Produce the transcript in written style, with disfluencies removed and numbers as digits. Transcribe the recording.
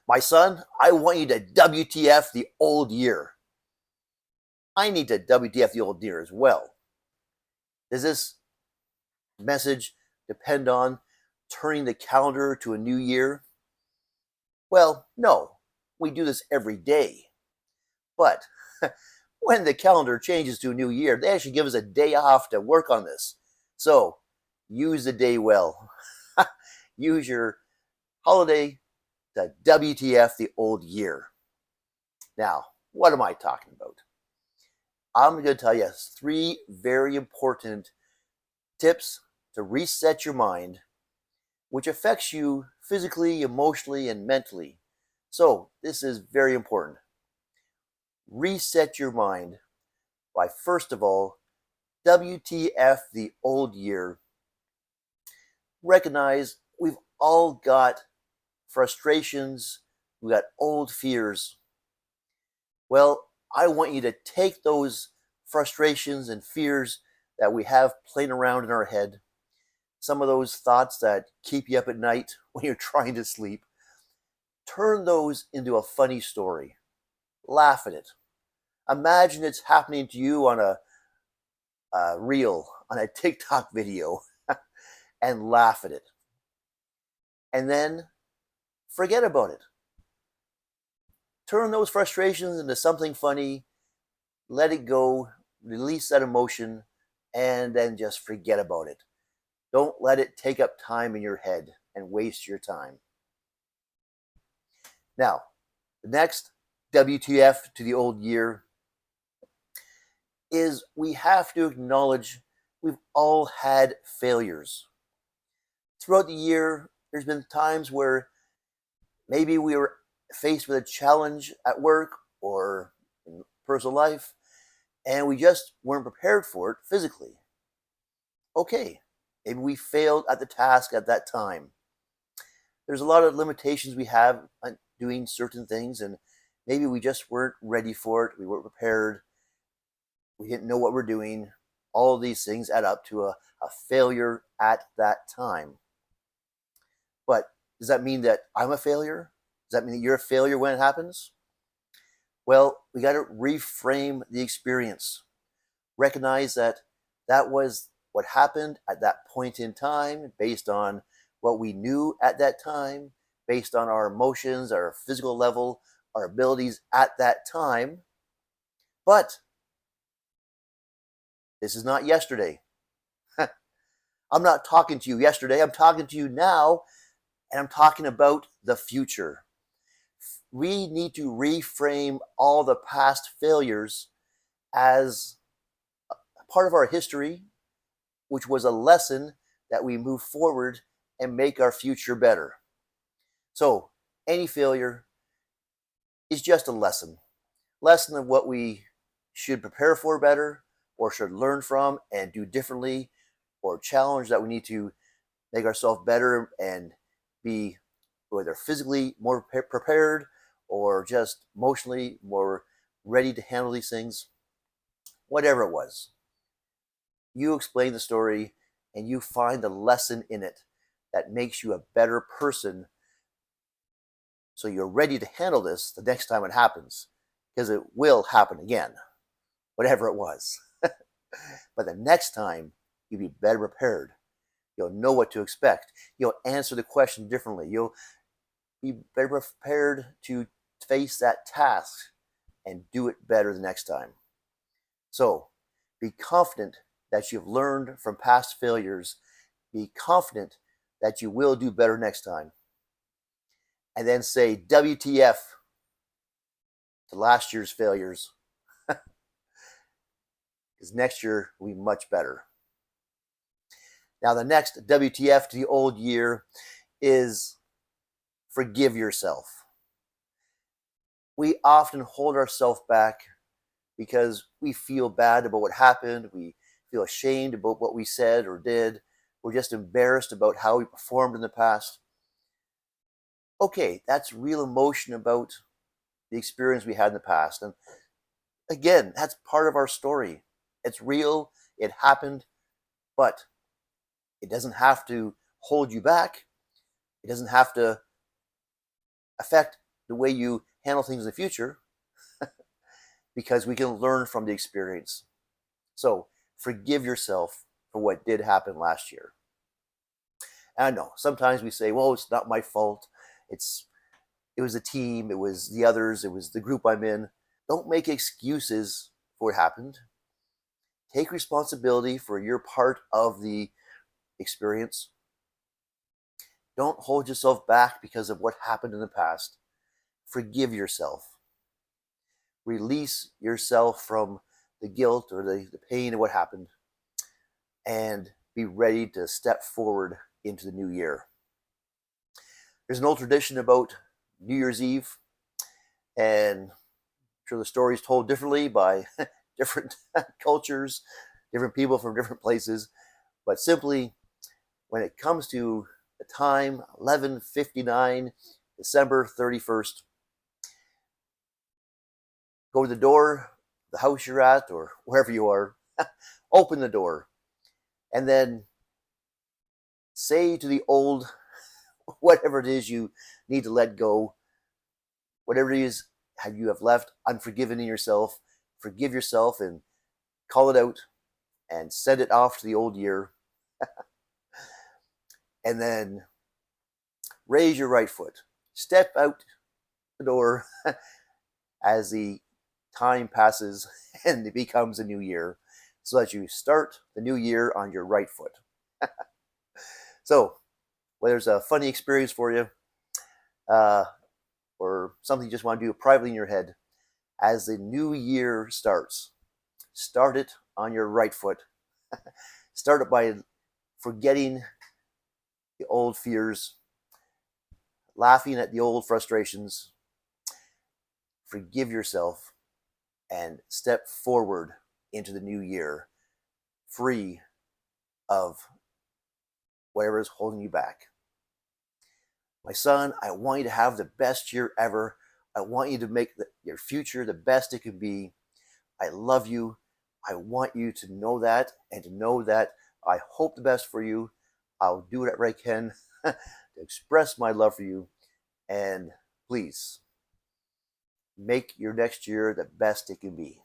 My son, I want you to WTF the old year. I need to WTF the old year as well. Does this message depend on turning the calendar to a new year? Well, no. We do this every day. But when the calendar changes to a new year, they actually give us a day off to work on this. So use the day well. Use your holiday to WTF the old year. Now, what am I talking about? I'm going to tell you 3 very important tips to reset your mind, which affects you physically, emotionally, and mentally. So, this is very important. Reset your mind by, first of all, WTF the old year. Recognize we've all got frustrations, we've got old fears. Well, I want you to take those frustrations and fears that we have playing around in our head, some of those thoughts that keep you up at night when you're trying to sleep, turn those into a funny story. Laugh at it. Imagine it's happening to you on a reel, on a TikTok video, and laugh at it. And then forget about it. Turn those frustrations into something funny, let it go, release that emotion, and then just forget about it. Don't let it take up time in your head and waste your time. Now, the next WTF to the old year is we have to acknowledge we've all had failures. Throughout the year, there's been times where maybe we were faced with a challenge at work or in personal life, and we just weren't prepared for it physically. Okay, maybe we failed at the task at that time. There's a lot of limitations we have on doing certain things, and maybe we just weren't ready for it. We weren't prepared. We didn't know what we're doing. All of these things add up to a failure at that time. But does that mean that I'm a failure? Does that mean that you're a failure when it happens? Well, we got to reframe the experience. Recognize that that was what happened at that point in time based on what we knew at that time, based on our emotions, our physical level, our abilities at that time. But this is not yesterday. I'm not talking to you yesterday. I'm talking to you now, and I'm talking about the future. We need to reframe all the past failures as part of our history, which was a lesson that we move forward and make our future better. So, any failure is just a lesson. Lesson of what we should prepare for better, or should learn from and do differently, or challenge that we need to make ourselves better and be whether physically more prepared or just emotionally more ready to handle these things. Whatever it was, you explain the story and you find the lesson in it that makes you a better person, so you're ready to handle this the next time it happens, because it will happen again, whatever it was. But the next time, you'll be better prepared. You'll know what to expect. You'll answer the question differently. You'll be better prepared to face that task and do it better the next time. So be confident that you've learned from past failures. Be confident that you will do better next time. And then say WTF to last year's failures, because next year will be much better. Now, the next WTF to the old year is forgive yourself. We often hold ourselves back because we feel bad about what happened. We feel ashamed about what we said or did. We're just embarrassed about how we performed in the past. Okay, that's real emotion about the experience we had in the past. And again, that's part of our story. It's real, it happened, but it doesn't have to hold you back. It doesn't have to affect the way you handle things in the future, because we can learn from the experience. So forgive yourself for what did happen last year. And I know sometimes we say, well, it's not my fault. It was the team, it was the others, it was the group I'm in. Don't make excuses for what happened. Take responsibility for your part of the experience. Don't hold yourself back because of what happened in the past. Forgive yourself. Release yourself from the guilt or the pain of what happened, and be ready to step forward into the new year. There's an old tradition about New Year's Eve, and I'm sure the story is told differently by different cultures, different people from different places, but simply when it comes to the time, 11:59, December 31st, go to the door, the house you're at, or wherever you are, open the door, and then say to the old, whatever it is you need to let go, whatever it is you have left unforgiven in yourself, forgive yourself and call it out and send it off to the old year. And then raise your right foot. Step out the door as the time passes and it becomes a new year, so that you start the new year on your right foot. So, whether it's a funny experience for you, or something you just want to do privately in your head, as the new year starts, start it on your right foot. Start it by forgetting the old fears, laughing at the old frustrations. Forgive yourself and step forward into the new year, free of whatever is holding you back. My son, I want you to have the best year ever. I want you to make your future the best it can be. I love you. I want you to know that, and to know that I hope the best for you. I'll do whatever I can to express my love for you. And please, make your next year the best it can be.